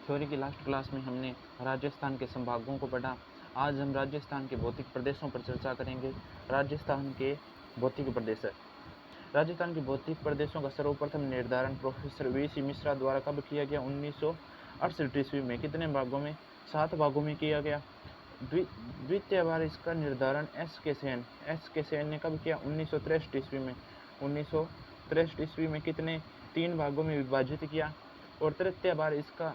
Theory की last class में हमने राजस्थान के संभागों को पढ़ा। आज हम राजस्थान के भौतिक प्रदेशों पर चर्चा करेंगे। राजस्थान के भौतिक प्रदेश। राजस्थान के भौतिक प्रदेशों का सर्वप्रथम निर्धारण प्रोफेसर वी.सी. मिश्रा द्वारा कब किया गया? 1968 ईस्वी में। कितने भागों में? 7 भागों में किया गया। द्वितीय बार इसका निर्धारण एस के सेन ने कब किया? 1963 ईस्वी में। 1963 ईस्वी में। कितने? 3 भागों में विभाजित किया। और तृतीय बार इसका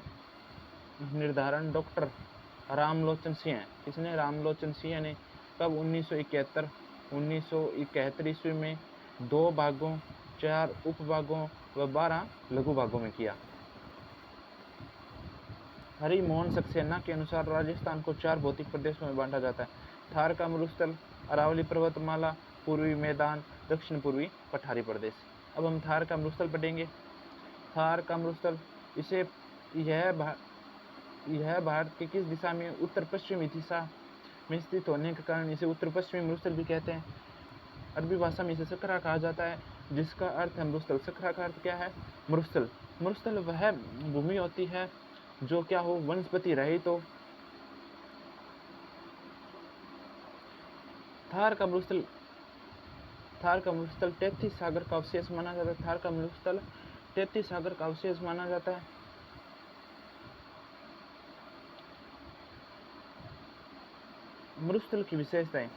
निर्धारण डॉक्टर रामलोचन सिंह। किसने? रामलोचन सिंह ने। कब? 1971 ईस्वी में। 2 भागों, 4 उपभागों व 12 लघु भागों में किया। हरि मोहन सक्सेना के अनुसार राजस्थान को 4 भौतिक प्रदेशों में बांटा जाता है। थार का मरुस्थल, अरावली पर्वतमाला, पूर्वी मैदान, दक्षिण पूर्वी पठारी प्रदेश। अब हम थार का मरुस्थल पढ़ेंगे। थार का मरुस्थल यह भारत के किस दिशा में? उत्तर पश्चिमी दिशा में स्थित होने के कारण इसे उत्तर पश्चिमी मरुस्थल भी कहते हैं। अरबी भाषा में इसे सकरा कहा जाता है, जिसका अर्थ है मरुस्थल। सकरा का अर्थ क्या है? मरुस्थल। मरुस्थल वह भूमि होती है जो क्या हो? वनस्पति रहित हो। थार का मरुस्थल 33 सागर का अवशेष माना जाता है। थार का मरुस्थल 33 सागर का अवशेष माना जाता है। मरुस्थल की विशेषताएं: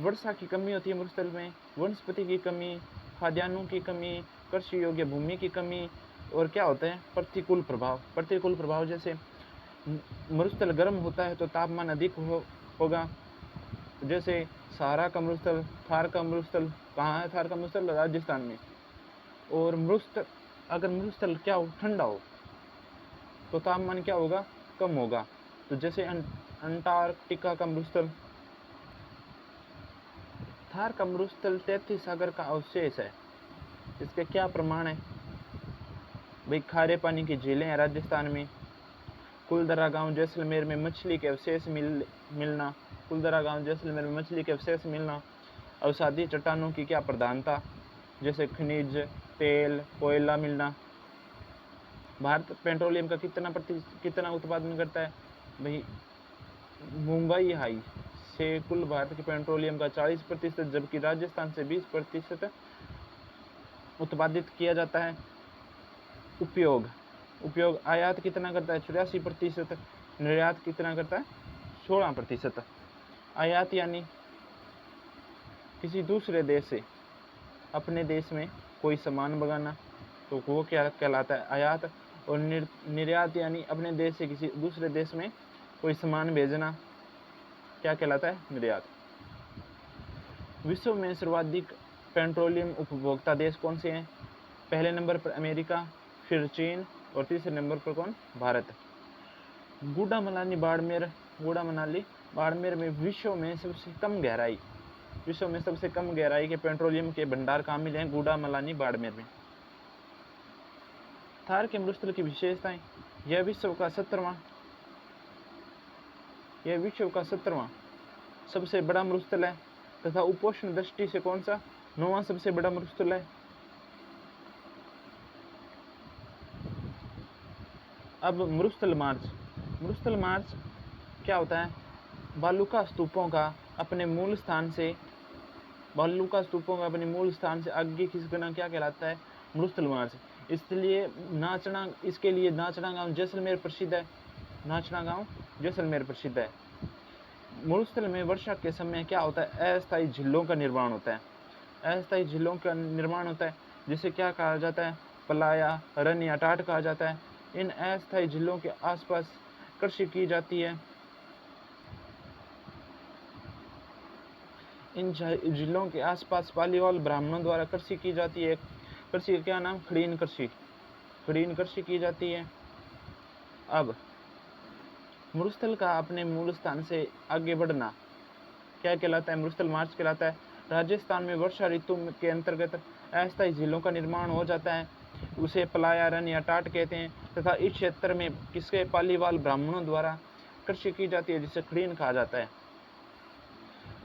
वर्षा की कमी होती है मरुस्थल में, वनस्पति की कमी, खाद्यान्नों की कमी, कृषि योग्य भूमि की कमी, और क्या होता है? प्रतिकूल प्रभाव जैसे मरुस्थल गर्म होता है तो तापमान अधिक होगा। जैसे सहारा का मरुस्थल, थार का मरुस्थल कहाँ है? थार का मरुस्थल राजस्थान में। और अगर मरुस्थल क्या हो? ठंडा हो तो तापमान क्या होगा? कम होगा। तो जैसे अंटार्कटिका का मरुस्थल। थार का मरुस्थल 33 सागर का अवशेष है। इसके क्या प्रमाण है? भाई, खारे पानी की झीलें हैं राजस्थान में। कुलदरा गांव जैसलमेर में मछली के अवशेष मिलना। कुलदरा गांव जैसलमेर में मछली के अवशेष मिलना। अवसादी चट्टानों की क्या प्रधानता? जैसे खनिज तेल, कोयला मिलना। भारत पेट्रोलियम का कितना उत्पादन करता है? भाई, मुंबई हाई से कुल भारत के पेट्रोलियम का 40%, जबकि राजस्थान से 20% उत्पादित किया जाता है। उपयोग आयात कितना करता है? 84%। निर्यात कितना करता है? 16%। आयात यानी किसी दूसरे देश से अपने देश में कोई सामान मंगाना, तो वो क्या कहलाता है? आयात। और निर्यात यानी अपने देश से किसी दूसरे देश में कोई सामान भेजना, क्या कहलाता है? निर्यात। विश्व में सर्वाधिक पेट्रोलियम उपभोक्ता देश कौन से हैं? पहले नंबर पर अमेरिका, फिर चीन, और तीसरे नंबर पर कौन? भारत। गूढ़ा-मनाली बाड़मेर में विश्व में सबसे कम गहराई के पेट्रोलियम के भंडार कहाँ मिले हैं? गूढ़ा-मनाली बाड़मेर में। थार के मरुस्थल की विशेषताएं: यह विश्व का 17वां सबसे बड़ा मरुस्थल है तथा उपोष्ण दृष्टि से कौन सा? 9वां सबसे बड़ा मरुस्थल है। अब मरुस्थल मार्च क्या होता है? बालुका स्तूपों का अपने मूल स्थान से आगे खिसकना क्या कहलाता है? मरुस्थल मार्च। इसके लिए नाचना गांव जैसलमेर प्रसिद्ध है। मरुस्थल में वर्षा के समय क्या होता है? अस्थायी झीलों का निर्माण होता है। जिसे क्या कहा जाता है? पलाया, रन या टाट कहा जाता है। इन अस्थायी झीलों के आसपास कृषि की जाती है। इन झीलों के आसपास पालीवाल ब्राह्मणों द्वारा कृषि की जाती है। कृषि का क्या नाम? खड़ीन कृषि की जाती है। अब मरुस्थल का अपने मूल स्थान से आगे बढ़ना क्या कहलाता है? मरुस्थल मार्च कहलाता है। राजस्थान में वर्षा ऋतु के अंतर्गत अस्थायी झीलों का निर्माण हो जाता है, उसे पलाया, रन या टाट कहते हैं, तथा इस क्षेत्र में किसके? पालीवाल ब्राह्मणों द्वारा कृषि की जाती है, जिसे खड़ीन कहा जाता है।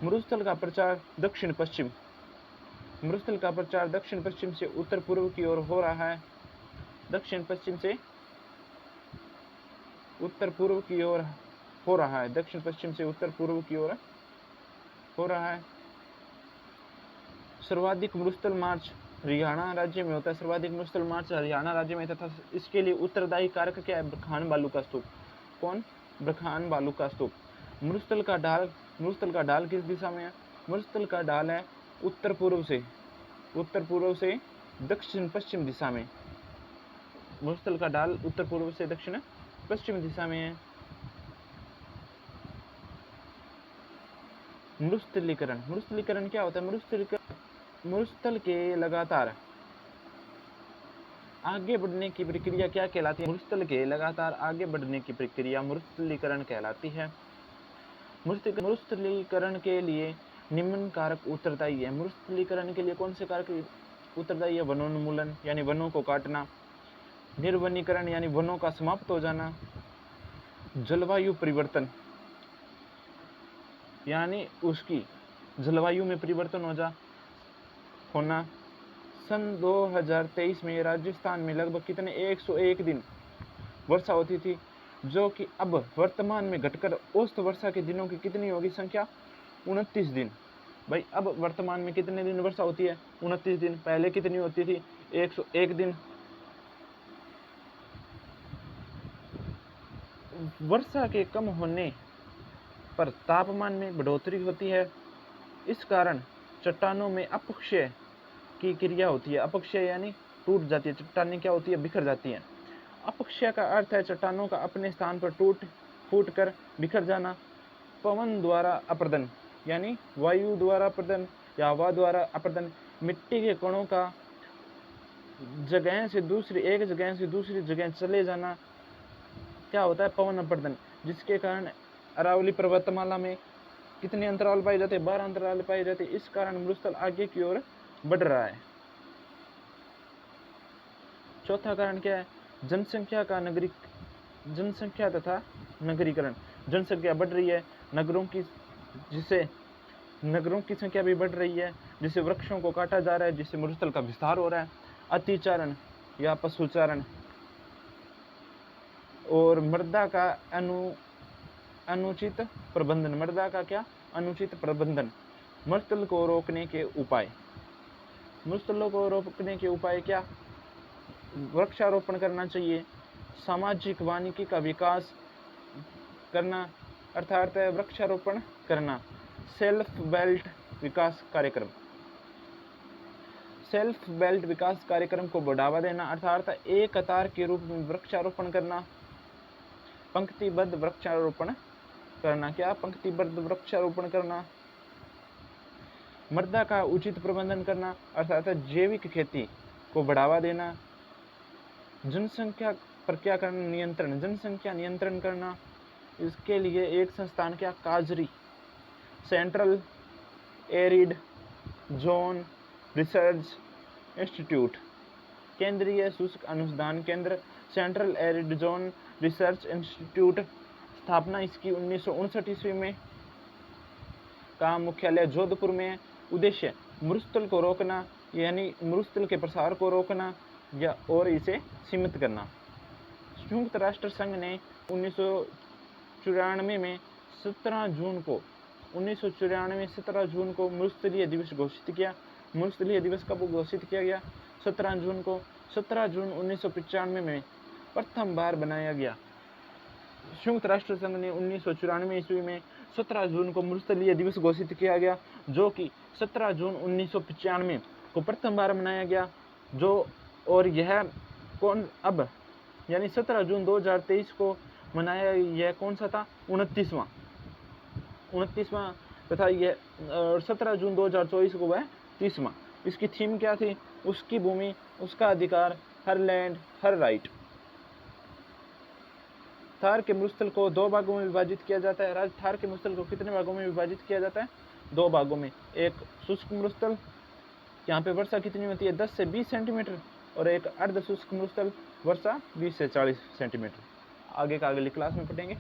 मरुस्थल का प्रचार दक्षिण पश्चिम से उत्तर पूर्व की ओर हो रहा है। दक्षिण पश्चिम से उत्तर पूर्व की ओर हो रहा है, दक्षिण पश्चिम से उत्तर पूर्व की ओर हो रहा है। सर्वाधिक मरुस्थल मार्च हरियाणा राज्य में होता है, सर्वाधिक मरुस्थल मार्च हरियाणा राज्य में, तथा इसके लिए उत्तरदायी कारक क्या है? ब्रखान बालू का स्तूप। कौन? ब्रखान बालू का स्तूप। मरुस्थल का ढाल किस दिशा में है? मरुस्थल का ढाल है उत्तर पूर्व से दक्षिण पश्चिम दिशा में। मरुस्थल का ढाल उत्तर पूर्व से दक्षिण पश्चिम दिशा में है। मरुस्थलीकरण क्या होता है? मरुस्थल के लगातार आगे बढ़ने की प्रक्रिया क्या कहलाती है? मरुस्थल के लगातार आगे बढ़ने की प्रक्रिया मरुस्थलीकरण कहलाती है। मरुस्थलीकरण के लिए निम्न कारक उत्तरदायी है। मरुस्थलीकरण के लिए कौन से कारक उत्तरदायी है? वनोन्मूलन यानी वनों को काटना, निर्वनीकरण यानी वनों का समाप्त हो जाना, जलवायु परिवर्तन यानी उसकी जलवायु में परिवर्तन होना। सन 2023 में राजस्थान में लगभग कितने 101 दिन वर्षा होती थी, जो कि अब वर्तमान में घटकर औसत वर्षा के दिनों की कितनी होगी? संख्या 29 दिन। भाई अब वर्तमान में कितने दिन वर्षा होती है? 29 दिन। पहले कितनी होती थी? 101 दिन। वर्षा के कम होने पर तापमान में बढ़ोतरी होती है। इस कारण चट्टानों में अपक्षय की क्रिया होती है। अपक्षय यानी टूट जाती है, चट्टानें क्या होती है? बिखर जाती हैं। अपक्षय का अर्थ है चट्टानों का अपने स्थान पर फूट कर बिखर जाना। पवन द्वारा अपर्दन यानी वायु द्वारा अपर्दन या हवा द्वारा अपर्दन, मिट्टी के कणों का एक जगह से दूसरी जगह चले जाना क्या होता है? पवन अपर्दन। जिसके कारण अरावली पर्वतमाला में कितने अंतराल पाए जाते हैं? 12 अंतराल पाए जाते हैं। इस कारण मरुस्थल आगे की ओर बढ़ रहा है। चौथा कारण क्या है? जनसंख्या तथा नगरीकरण। जनसंख्या बढ़ रही है, नगरों की संख्या भी बढ़ रही है, जिससे वृक्षों को काटा जा रहा है, जिससे मरुस्थल का विस्तार हो रहा है। अतिचारण या पशुचारण और मृदा का अनुचित प्रबंधन। मृदा का क्या? अनुचित प्रबंधन। मरुस्थल को रोकने के उपाय क्या? वृक्षारोपण करना चाहिए, सामाजिक वानिकी का विकास करना, अर्थात वृक्षारोपण करना। सेल्फ बेल्ट विकास कार्यक्रम को बढ़ावा देना, अर्थात एक कतार के रूप में वृक्षारोपण करना। पंक्तिबद्ध वृक्षारोपण करना। क्या? पंक्तिबद्ध वृक्षारोपण करना। मृदा का उचित प्रबंधन करना, अर्थात जैविक खेती को बढ़ावा देना। जनसंख्या पर क्या करना? नियंत्रण। जनसंख्या नियंत्रण करना। इसके लिए एक संस्थान क्या? काजरी, Central Arid Zone Research Institute, केंद्रीय शुष्क अनुसंधान केंद्र, Central Arid Zone Research Institute. स्थापना इसकी 1959 ईस्वी में। का मुख्यालय जोधपुर में है। उद्देश्य मरुस्थल को रोकना यानी मरुस्थल के प्रसार को रोकना और इसे सीमित करना। संयुक्त राष्ट्र संघ ने 1994 में 17 जून को मरुस्थलीय दिवस घोषित किया। मरुस्थलीय दिवस कब घोषित किया गया? 17 जून को। 17 जून 1995 में प्रथम बार बनाया गया। संयुक्त राष्ट्र संघ ने 1994 ईस्वी में 17 जून को मरुस्थलीय दिवस घोषित किया गया, जो कि 17 जून 1995 को प्रथम बार मनाया गया। और यह अब यानी 17 जून 2023 को मनाया। यह कौन सा था? 29वां तथा यह 17 जून 2024 को वह 30वां। इसकी थीम क्या थी? उसकी भूमि, उसका अधिकार, हर लैंड हर राइट। थार के मरुस्थल को 2 भागों में विभाजित किया जाता है। थार के मरुस्थल को कितने भागों में विभाजित किया जाता है? 2 भागों में। एक शुष्क मरुस्थल, यहाँ पे वर्षा कितनी होती है? 10 से 20 सेंटीमीटर, और एक अर्ध शुष्क मरुस्थल, वर्षा 20 से 40 सेंटीमीटर। आगे का अगली क्लास में पढ़ेंगे।